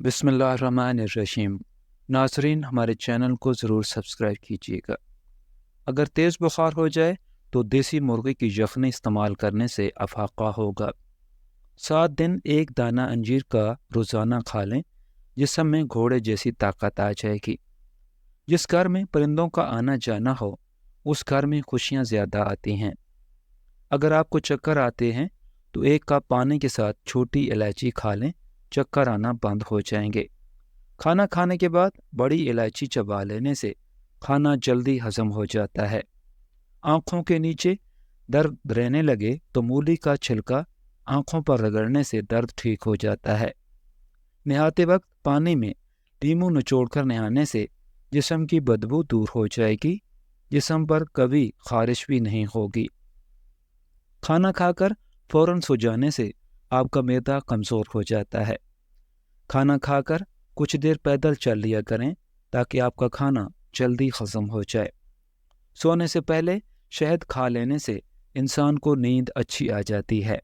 बिस्मिल्लाहिर्रहमानिर्रहीम। नाज़रीन, हमारे चैनल को ज़रूर सब्सक्राइब कीजिएगा। अगर तेज़ बुखार हो जाए तो देसी मुर्गी की यखनी इस्तेमाल करने से अफाका होगा। 7 दिन एक दाना अंजीर का रोज़ाना खा लें, जिसम में घोड़े जैसी ताकत आ जाएगी। जिस घर में परिंदों का आना जाना हो, उस घर में खुशियाँ ज़्यादा आती हैं। अगर आपको चक्कर आते हैं तो 1 कप पानी के साथ छोटी इलायची खा लें, चक्कर आना बंद हो जाएंगे। खाना खाने के बाद बड़ी इलायची चबा लेने से खाना जल्दी हजम हो जाता है। आँखों के नीचे दर्द रहने लगे तो मूली का छिलका आँखों पर रगड़ने से दर्द ठीक हो जाता है। नहाते वक्त पानी में लीमू निचोड़कर नहाने से जिस्म की बदबू दूर हो जाएगी, जिस्म पर कभी खारिश भी नहीं होगी। खाना खाकर फौरन सो जाने से आपका मैदा कमज़ोर हो जाता है। खाना खाकर कुछ देर पैदल चल लिया करें ताकि आपका खाना जल्दी हजम हो जाए। सोने से पहले शहद खा लेने से इंसान को नींद अच्छी आ जाती है।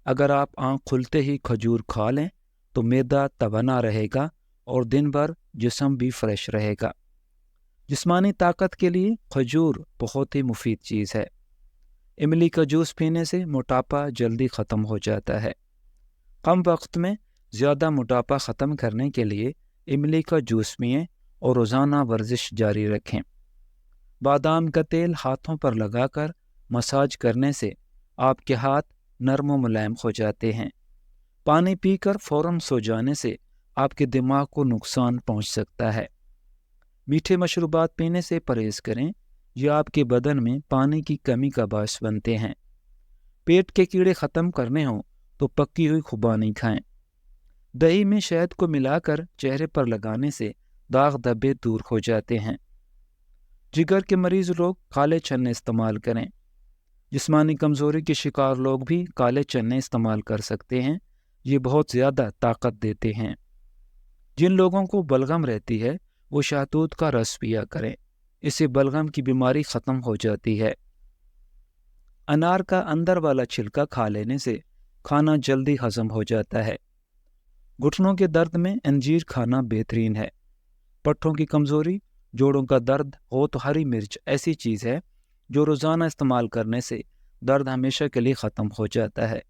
अगर आप आँख खुलते ही खजूर खा लें तो मैदा तवाना रहेगा और दिन भर जिस्म भी फ्रेश रहेगा। जिस्मानी ताकत के लिए खजूर बहुत ही मुफीद चीज़ है। इमली का जूस पीने से मोटापा जल्दी ख़त्म हो जाता है। कम वक्त में ज़्यादा मोटापा ख़त्म करने के लिए इमली का जूस पिएं और रोज़ाना वर्जिश जारी रखें। बादाम का तेल हाथों पर लगाकर मसाज करने से आपके हाथ नरम व मुलायम हो जाते हैं। पानी पीकर फ़ौरन सो जाने से आपके दिमाग को नुकसान पहुंच सकता है। मीठे मशरूबात पीने से परहेज़ करें, यह आपके बदन में पानी की कमी का बायस बनते हैं। पेट के कीड़े ख़त्म करने हों तो पकी हुई खुबानी खाएं। दही में शहद को मिलाकर चेहरे पर लगाने से दाग धब्बे दूर हो जाते हैं। जिगर के मरीज़ लोग काले चने इस्तेमाल करें। जिस्मानी कमज़ोरी के शिकार लोग भी काले चने इस्तेमाल कर सकते हैं, ये बहुत ज़्यादा ताकत देते हैं। जिन लोगों को बलगम रहती है वो शहतूत का रस पिया करें, इससे बलगम की बीमारी ख़त्म हो जाती है। अनार का अंदर वाला छिलका खा लेने से खाना जल्दी हजम हो जाता है। घुटनों के दर्द में अंजीर खाना बेहतरीन है। पट्ठों की कमज़ोरी, जोड़ों का दर्द हो तो हरी मिर्च ऐसी चीज़ है जो रोज़ाना इस्तेमाल करने से दर्द हमेशा के लिए ख़त्म हो जाता है।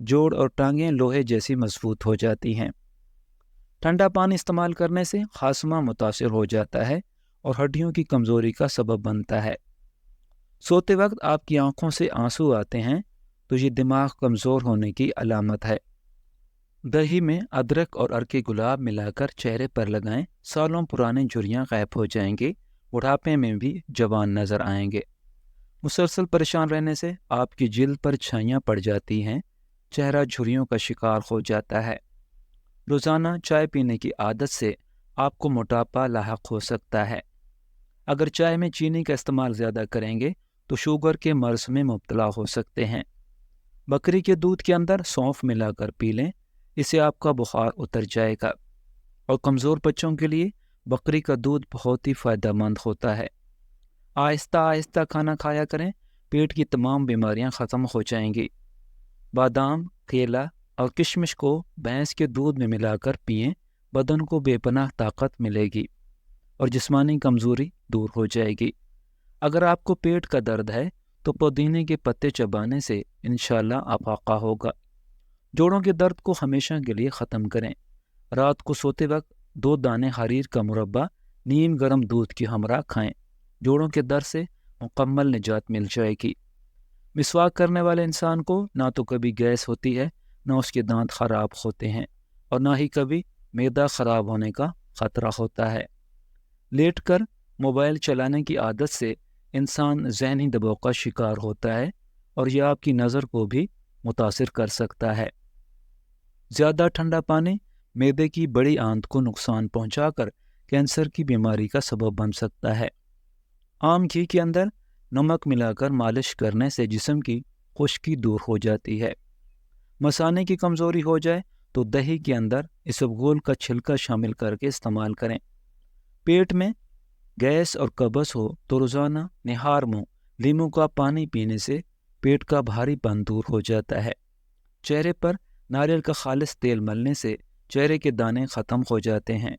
जोड़ और टांगें लोहे जैसी मजबूत हो जाती हैं। ठंडा पानी इस्तेमाल करने से खासमा मुतासिर हो जाता है और हड्डियों की कमज़ोरी का सबब बनता है। सोते वक्त आपकी आंखों से आंसू आते हैं तो ये दिमाग कमज़ोर होने की अलामत है। दही में अदरक और अर्के गुलाब मिलाकर चेहरे पर लगाएं, सालों पुराने झुर्रियाँ गायब हो जाएंगे, बुढ़ापे में भी जवान नज़र आएंगे। मुसलसल परेशान रहने से आपकी जिल्द पर छाइयाँ पड़ जाती हैं, चेहरा झुर्रियों का शिकार हो जाता है। रोज़ाना चाय पीने की आदत से आपको मोटापा लाहक हो सकता है। अगर चाय में चीनी का इस्तेमाल ज़्यादा करेंगे तो शुगर के मर्ज़ में मुब्तला हो सकते हैं। बकरी के दूध के अंदर सौंफ मिलाकर पी लें, इससे आपका बुखार उतर जाएगा। और कमज़ोर बच्चों के लिए बकरी का दूध बहुत ही फ़ायदेमंद होता है। आहिस्ता आहिस्ता खाना खाया करें, पेट की तमाम बीमारियां ख़त्म हो जाएंगी। बादाम, केला और किशमिश को भैंस के दूध में मिलाकर पिएं, बदन को बेपनाह ताकत मिलेगी और जिस्मानी कमज़ोरी दूर हो जाएगी। अगर आपको पेट का दर्द है तो पुदीने के पत्ते चबाने से इंशाल्लाह अफाका होगा। जोड़ों के दर्द को हमेशा के लिए ख़त्म करें। रात को सोते वक्त 2 दाने हरीर का मुरब्बा नीम गर्म दूध की हमरा खाएं, जोड़ों के दर्द से मुकम्मल निजात मिल जाएगी। मिसवाक करने वाले इंसान को ना तो कभी गैस होती है, ना उसके दांत ख़राब होते हैं और ना ही कभी मैदा ख़राब होने का ख़तरा होता है। लेटकर मोबाइल चलाने की आदत से इंसान ज़हनी दबाव का शिकार होता है और यह आपकी नज़र को भी मुतासिर कर सकता है। ज़्यादा ठंडा पानी मैदे की बड़ी आंत को नुकसान पहुंचाकर कैंसर की बीमारी का सबब बन सकता है। आम घी के अंदर नमक मिलाकर मालिश करने से जिस्म की खुश्की दूर हो जाती है। मसाने की कमज़ोरी हो जाए तो दही के अंदर इसबगोल का छिलका शामिल करके इस्तेमाल करें। पेट में गैस और कब्ज़ हो तो रोज़ाना निहार मुँह लीमू का पानी पीने से पेट का भारीपन दूर हो जाता है। चेहरे पर नारियल का खालिस तेल मलने से چہرے کے دانے ختم ہو جاتے ہیں۔